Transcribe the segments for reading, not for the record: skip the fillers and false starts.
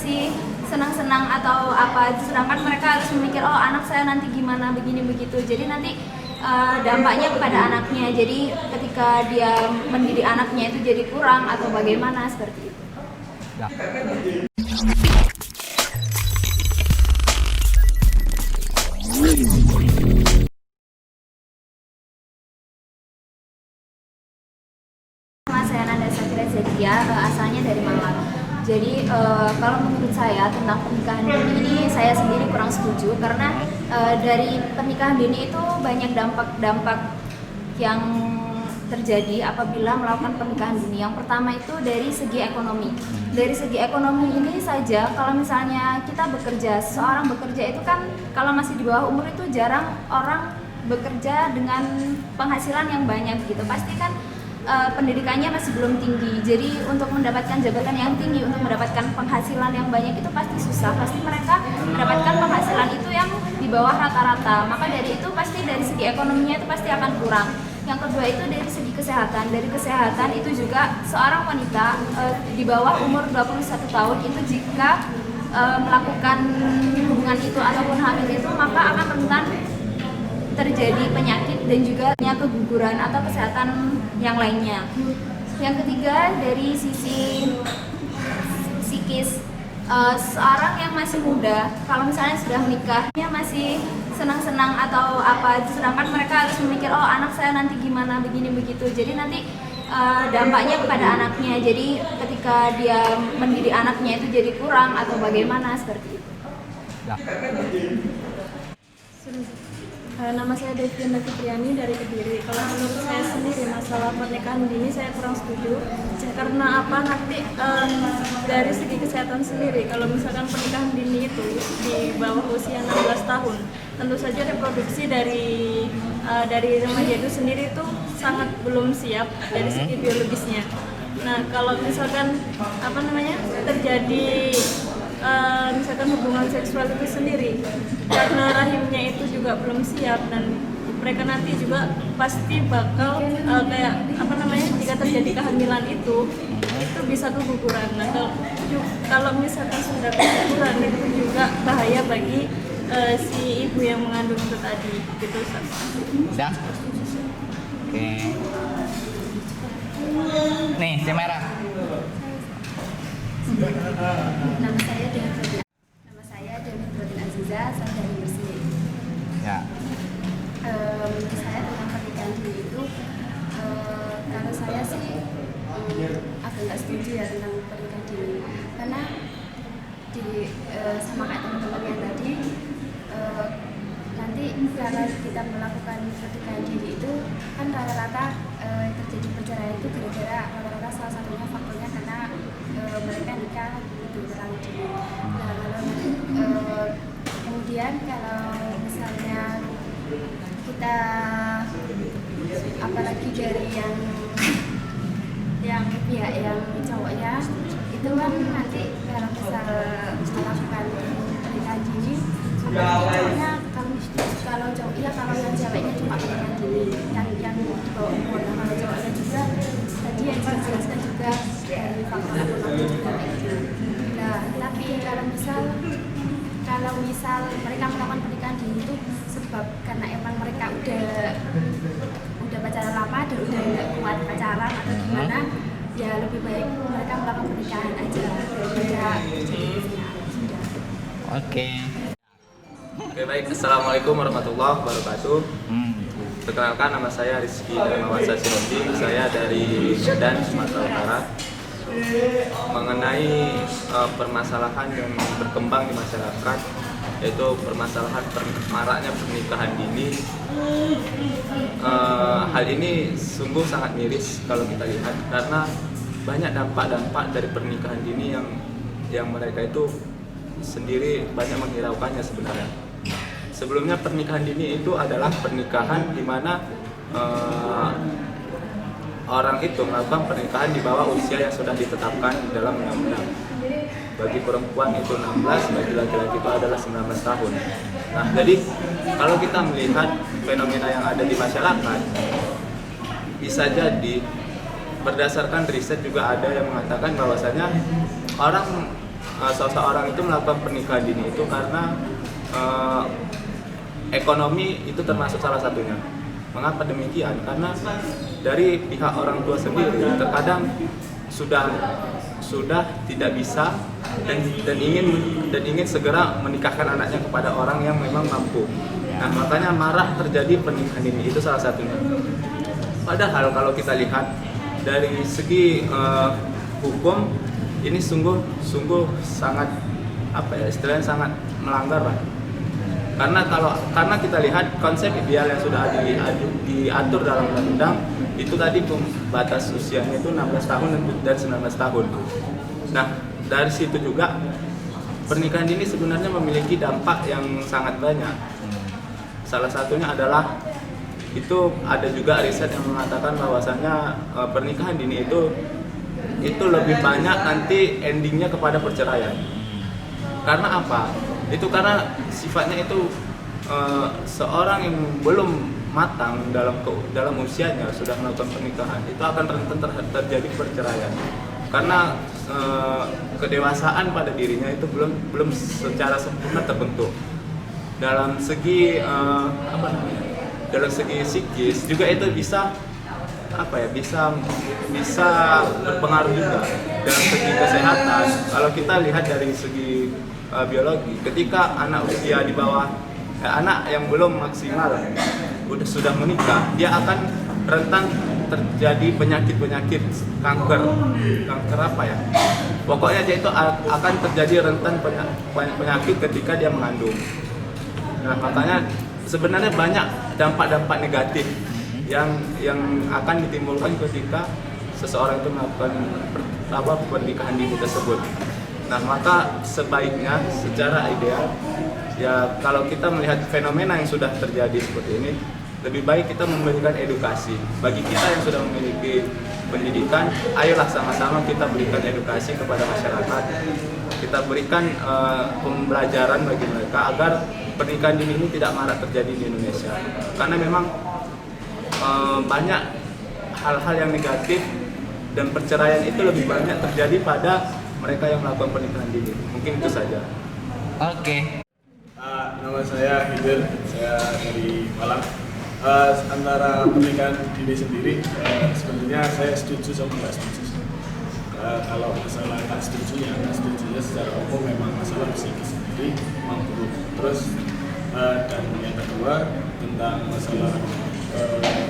masih senang-senang atau apa, sedangkan mereka harus memikir, oh anak saya nanti gimana, begini begitu. Jadi nanti dampaknya kepada anaknya. Jadi ketika dia mendidik anaknya itu jadi kurang atau bagaimana seperti itu. Ya. Saya Nanda Sakira Zakia, asalnya dari Malang. Jadi kalau menurut saya tentang pernikahan dini ini saya sendiri kurang setuju karena dari pernikahan dini itu banyak dampak-dampak yang terjadi apabila melakukan pernikahan dini. Yang pertama itu dari segi ekonomi. Dari segi ekonomi ini saja, kalau misalnya kita bekerja, seseorang bekerja itu kan kalau masih di bawah umur itu jarang orang bekerja dengan penghasilan yang banyak gitu. Pasti kan pendidikannya masih belum tinggi, jadi untuk mendapatkan jabatan yang tinggi, untuk mendapatkan penghasilan yang banyak itu pasti susah. Pasti mereka mendapatkan penghasilan itu yang di bawah rata-rata, maka dari itu pasti dari segi ekonominya itu pasti akan kurang. Yang kedua itu dari segi kesehatan. Dari kesehatan itu juga seorang wanita di bawah umur 21 tahun itu jika melakukan hubungan itu ataupun hamil itu, maka akan rentan terjadi penyakit dan juga keguguran atau kesehatan yang lainnya. Yang ketiga dari sisi psikis, seorang yang masih muda kalau misalnya sudah menikah dia masih senang-senang atau apa, sedangkan mereka harus memikir, oh anak saya nanti gimana, begini begitu. Jadi nanti dampaknya kepada anaknya. Jadi ketika dia mendidik anaknya itu jadi kurang atau bagaimana seperti itu. Ya. Nama saya Deviana Fitriani dari Kediri. Kalau menurut saya sendiri masalah pernikahan dini saya kurang setuju. Karena apa, nanti dari segi kesehatan sendiri, kalau misalkan pernikahan dini itu di bawah usia 16 tahun, tentu saja reproduksi dari remaja itu sendiri itu sangat belum siap dari segi biologisnya. Nah, kalau misalkan terjadi misalkan hubungan seksual itu sendiri, karena rahimnya itu juga belum siap dan mereka nanti juga pasti bakal jika terjadi kehamilan itu bisa keguguran. Nah, kalau misalkan sudah keguguran itu juga bahaya bagi si ibu yang mengandung itu tadi, gitu. Udah? Oke. Nih, si merah. Nama saya Dewi Brodin Aziza, saya dari Gresik. Ya. Menurut saya tentang pernikahan dini itu, kalau saya sih agak nggak setuju ya tentang pernikahan dini, karena sama kayak teman-teman yang tadi, nanti kalau kita melakukan pernikahan dini itu kan rata-rata terjadi perceraian itu gara-gara rata-rata salah satunya faktornya karena mereka nikah itu terlalu dini. Nah, kemudian kalau misalnya kita apalagi dari yang pihak yang cowoknya itu kan nanti kalau misal melakukan pernikahan dini, sebenarnya kalau cowok ya, kalau yang ceweknya cuma pernikahan dini yang di bawah umur. Nah, kalau cowoknya juga tadi yang dijelaskan juga dari faktor ekonomi juga kayak gitu. Nah, tapi kalau misal mereka melakukan pernikahan dini itu sebab karena emang mereka udah pacaran lama dan udah nggak kuat pacaran atau gimana, ya lebih baik mereka melakukan pernikahan aja daripada Oke. Oke, baik. Assalamualaikum warahmatullahi wabarakatuh. Perkenalkan, nama saya Rizky Darmawansa Sinundi. Saya dari Medan, Sumatera Utara. Mengenai permasalahan yang berkembang di masyarakat, yaitu permasalahan maraknya pernikahan dini, hal ini sungguh sangat miris kalau kita lihat, karena banyak dampak-dampak dari pernikahan dini yang mereka itu sendiri banyak menghiraukannya sebenarnya. Sebelumnya pernikahan dini itu adalah pernikahan di mana orang itu melakukan pernikahan di bawah usia yang sudah ditetapkan dalam undang-undang. Bagi perempuan itu 16, bagi laki-laki itu adalah 19 tahun. Nah, jadi kalau kita melihat fenomena yang ada di masyarakat, bisa jadi berdasarkan riset juga ada yang mengatakan bahwasanya orang seseorang itu melakukan pernikahan dini itu karena ekonomi itu termasuk salah satunya. Mengapa demikian? Karena dari pihak orang tua sendiri terkadang sudah tidak bisa dan ingin segera menikahkan anaknya kepada orang yang memang mampu. Nah, makanya marah terjadi pernikahan dini, itu salah satunya. Padahal kalau kita lihat dari segi hukum ini sungguh sangat istilahnya sangat melanggar lah. Karena kita lihat konsep ideal yang sudah diatur dalam undang-undang itu tadi batas usianya itu 16 tahun dan 19 tahun. Nah, dari situ juga pernikahan dini sebenarnya memiliki dampak yang sangat banyak. Salah satunya adalah itu ada juga riset yang mengatakan bahwasanya pernikahan dini itu lebih banyak nanti endingnya kepada perceraian. Karena apa? Itu karena sifatnya itu seorang yang belum matang dalam usianya sudah melakukan pernikahan itu akan rentan terjadi perceraian karena kedewasaan pada dirinya itu belum secara sempurna terbentuk dalam segi dalam segi psikis juga itu bisa berpengaruh juga dalam segi kesehatan. Kalau kita lihat dari segi biologi, ketika anak usia di bawah anak yang belum maksimal sudah menikah, dia akan rentan terjadi penyakit kanker apa ya? Pokoknya dia itu akan terjadi rentan penyakit ketika dia mengandung. Nah, makanya sebenarnya banyak dampak-dampak negatif yang akan ditimbulkan ketika seseorang itu melakukan pernikahan dini tersebut. Nah, maka sebaiknya secara ideal ya kalau kita melihat fenomena yang sudah terjadi seperti ini, lebih baik kita memberikan edukasi. Bagi kita yang sudah memiliki pendidikan, ayolah sama-sama kita berikan edukasi kepada masyarakat. Kita berikan pembelajaran bagi mereka agar pernikahan dini ini tidak marak terjadi di Indonesia. Karena memang banyak hal-hal yang negatif dan perceraian itu lebih banyak terjadi pada mereka yang melakukan pernikahan dini. Mungkin itu saja. Oke. Nama saya Hidir, saya dari Malang. Antara pernikahan dini sendiri, sebenarnya saya setuju sama nggak setuju. Kalau masalah nggak setujunya secara umum memang masalah psikis sendiri memang buruk. Terus dan yang kedua tentang masalah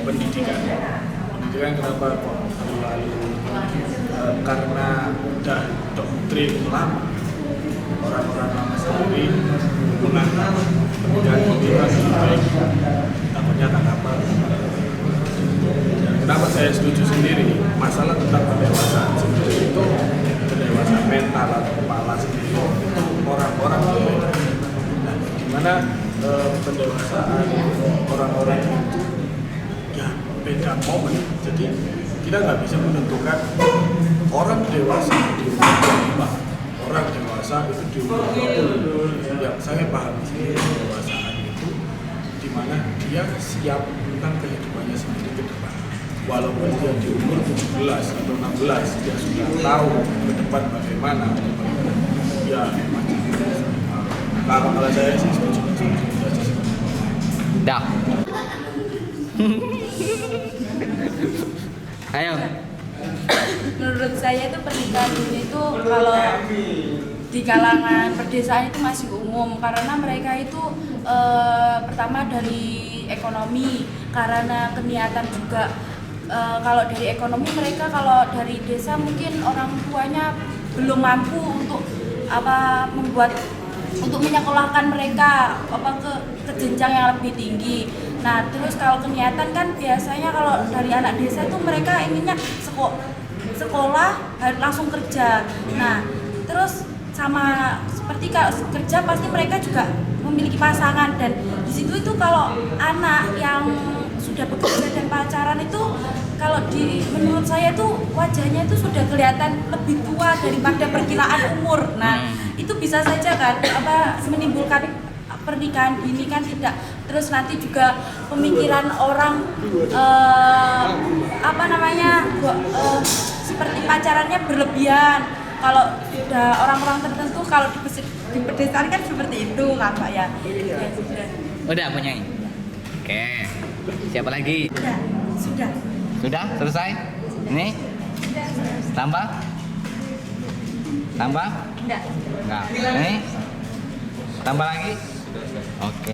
pendidikan kenapa kok terlalu karena udah doktrin lama orang-orang lama sendiri menganggap pernikahan itu lebih baik, takutnya apa. Dan kenapa saya setuju sendiri masalah tentang pendewasaan sendiri itu pendewasaan mental atau kepala sendiri itu orang-orang berbeda. Nah, gimana pendewasaan orang-orang itu ya beda momen. Jadi kita nggak bisa menentukan orang dewasa di umur 25, orang dewasa itu di umur 20. Yang saya pahami sendiri pendewasaan itu di mana dia siap tentang kehidupannya sendiri ke depan. Walaupun dia di umur 17 atau 16 dia sudah tahu ke depan bagaimana ya macam kalau saya sih setuju. Dah. Ayo. Menurut saya itu pernikahan dini itu kalau di kalangan pedesaan itu masih umum karena mereka itu pertama dari ekonomi, karena keniatan juga. Kalau dari ekonomi mereka kalau dari desa mungkin orang tuanya belum mampu untuk untuk menyekolahkan mereka ke jenjang yang lebih tinggi. Nah, terus kalau keniatan kan biasanya kalau dari anak desa itu mereka inginnya sekolah langsung kerja. Nah, terus sama seperti kalau kerja pasti mereka juga memiliki pasangan, dan di situ itu kalau anak yang sudah bekerja dan pacaran itu kalau menurut saya itu wajahnya itu sudah kelihatan lebih tua daripada perkiraan umur. Nah, itu bisa saja kan menimbulkan pernikahan dini kan tidak. Terus nanti juga pemikiran orang seperti pacarannya berlebihan. Kalau sudah orang-orang tertentu kalau di pedesaan kan seperti itu nggak Pak ya? Ya sudah. Udah punya. Oke. Siapa lagi? Sudah. Sudah selesai? Ini? Tambah? Tambah? Enggak. Enggak. Ini? Tambah lagi? Oke.